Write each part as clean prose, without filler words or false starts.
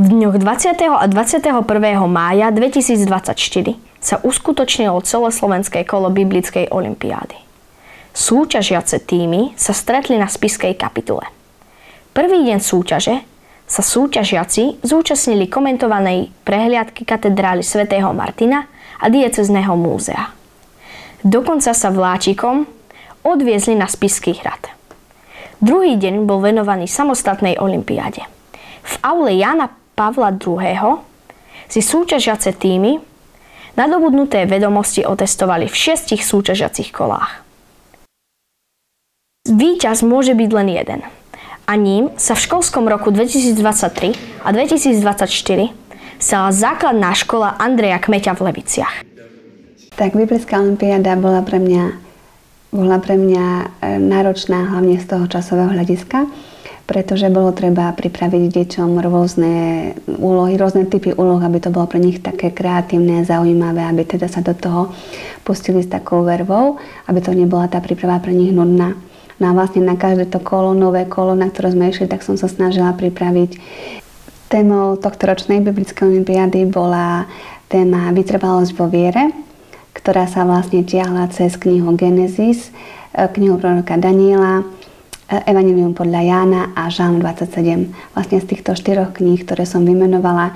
V dňoch 20. a 21. mája 2024 sa uskutočnilo celoslovenské kolo biblickej olympiády. Súťažiace týmy sa stretli na spišskej kapitule. Prvý deň súťaže sa súťažiaci zúčastnili komentovanej prehliadky katedrály svätého Martina a diecézneho múzea. Dokonca sa vláčikom odviezli na Spišský hrad. Druhý deň bol venovaný samostatnej olympiáde. V aule Jána Pavla II. Si súťažiace týmy nadobudnuté vedomosti otestovali v 6 súťažiacich kolách. Víťaz môže byť len jeden a ním sa v školskom roku 2023 a 2024 stala základná škola Andreja Kmeťa v Leviciach. Tak biblická olympiáda bola pre mňa náročná hlavne z toho časového hľadiska, pretože bolo treba pripraviť deťom rôzne úlohy, rôzne typy úloh, aby to bolo pre nich také kreatívne a zaujímavé, aby teda sa do toho pustili s takou vervou, aby to nebola tá príprava pre nich nudná. No a vlastne na každé to kolo, nové kolo, na ktoré sme išli, tak som sa snažila pripraviť. Témou tohtoročnej biblickej olympiády bola téma vytrvalosť vo viere, ktorá sa vlastne tiahla cez knihu Genesis, knihu proroka Daniela, Evanjelium podľa Jána a Žalm 27. Vlastne z týchto 4 kníh, ktoré som vymenovala,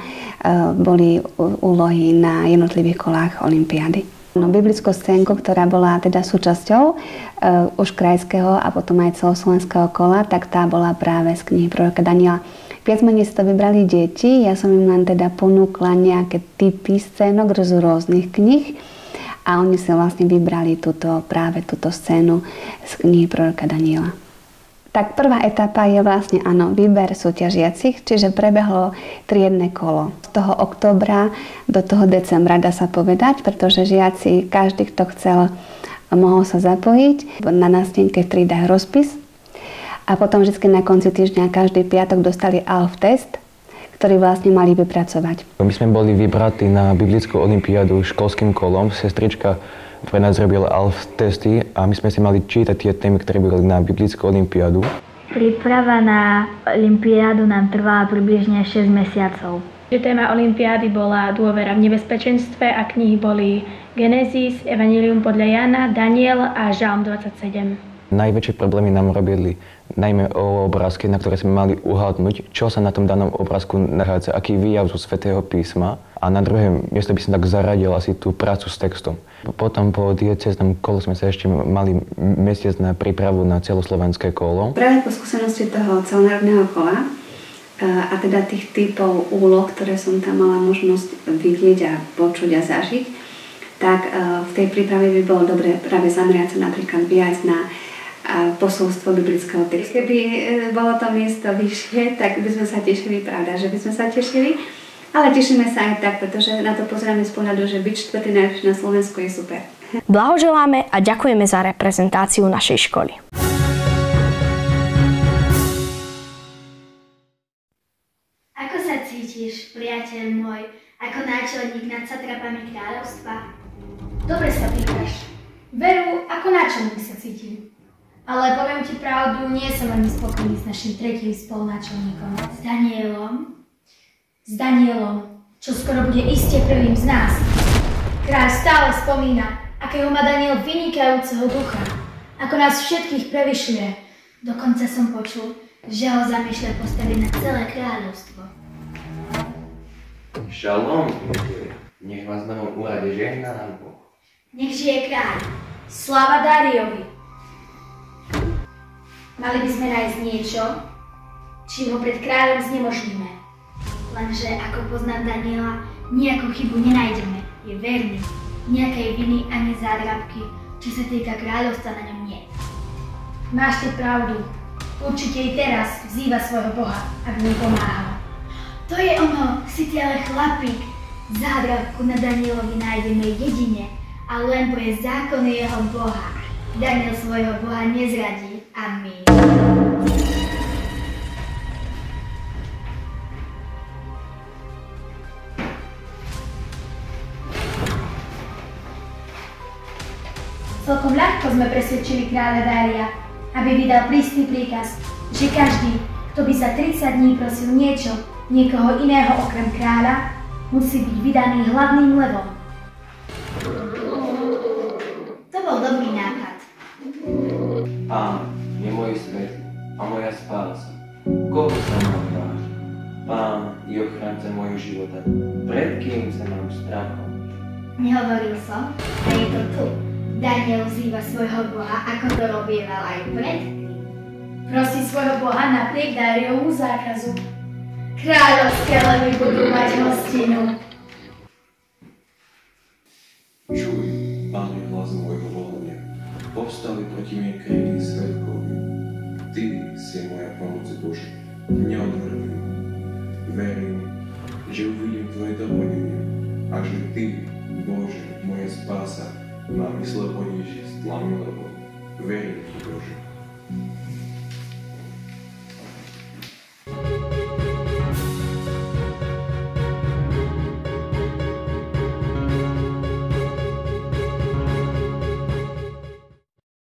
boli úlohy na jednotlivých kolách olympiády. No, biblickú scénku, ktorá bola teda súčasťou už krajského a potom aj celoslovenského kola, tak tá bola práve z knihy proroka Daniela. Viac menej si to vybrali deti, ja som im len teda ponúkla nejaké typy scénok z rôznych kníh a oni si vlastne vybrali práve túto scénu z knihy proroka Daniela. Tak prvá etapa je vlastne výber súťažiacich, čiže prebehlo triedne kolo. Z toho októbra do toho decembra dá sa povedať, pretože žiaci, každý, kto chcel, mohol sa zapojiť. Na nástenke v triedách rozpis a potom vždy na konci týždňa každý piatok dostali ALF test, ktorý vlastne mali vypracovať. My sme boli vybratí na biblickú olympiádu školským kolom. Sestrička pre nás robila ALF testy a my sme si mali čítať tie témy, ktoré boli na biblickú olympiádu. Príprava na olympiádu nám trvala približne 6 mesiacov. Téma olympiády bola dôvera v nebezpečenstve a knihy boli Genesis, Evanjelium podľa Jána, Daniel a Žalm 27. Najväčšie problémy nám robili najmä o obrázky, na ktoré sme mali uhádnuť, čo sa na tom danom obrázku nachádza, aký výjav zo Svätého písma. A na druhé miesto by som tak zaradil asi tú prácu s textom. Potom po diecéznom kole sme sa ešte mali mesiac na prípravu na celoslovenské kolo. Práve po skúsenosti toho celonárodného kola a teda tých typov úloh, ktoré som tam mala možnosť vidieť a počuť a zažiť, tak v tej príprave by bolo dobre práve zamerať sa napríklad viac na posolstvo biblického textu. Keby bolo to miesto vyššie, tak by sme sa tešili, pravda, že by sme sa tešili, ale tešíme sa aj tak, pretože na to pozeráme z pohľadu, že byť štvrtý najlepší na Slovensku je super. Blahoželáme a ďakujeme za reprezentáciu našej školy. Ako sa cítiš, priateľ môj, ako náčelník nad satrapami kráľovstva? Dobre sa pýtaš. Veru, ako náčelník sa cítim. Ale poviem ti pravdu, nie som veľmi spokojný s našim tretím spolunáčelníkom. S Danielom, čo skoro bude iste prvým z nás. Kráľ stále spomína, akého má Daniel vynikajúceho ducha, ako nás všetkých prevyšľuje. Dokonca som počul, že ho zamýšľa postaviť na celé kráľovstvo. Šalom, nech vás na novom úrade žehná nám Boh. Nech žije kráľ. Sláva Dáriovi. Mali by sme nájsť niečo, čím ho pred kráľom znemožníme. Lenže ako poznám Daniela, nejakú chybu nenájdeme. Je verný. Nejakej viny ani zádrabky, čo sa týka kráľovstva, na ňom nie. Máš ty pravdu. Určite i teraz vzýva svojho Boha, aby mu pomáhal. To je ono, si ty ale chlapík. Zádrabku na Danielovi nájdeme jedine a len pre zákony jeho Boha. Daniel svojho Boha nezradí. Amen. Celkom ľahko sme presvedčili kráľa Dária, aby vydal prísny príkaz, že každý, kto by za 30 dní prosil niečo, niekoho iného okrem kráľa, musí byť vydaný hladným levom. To bol dobrý nápad. Pán je môj svet a moja spása. Koho sa mám báť? Pán je ochranca môjho života. Pred kým sa mám strachom? Nehovoril som, a je to tu. Daniel vzýva svojho Boha, ako to robieval aj predtým. Prosí svojho Boha napriek Dáriovmu zákazu. Kráľovské levy budú mať hostinu. Čuj, Pane, hlas môjho volania. Povstali proti mne krivní svedkovia. Ty si moja pomoc, Bože. Neodvrhni ma. Verím, že uvidím Tvoje dobrodenie a že Ty, Bože, moja spása, ma mysle poníži s tlami, lebo verím Ti, Bože.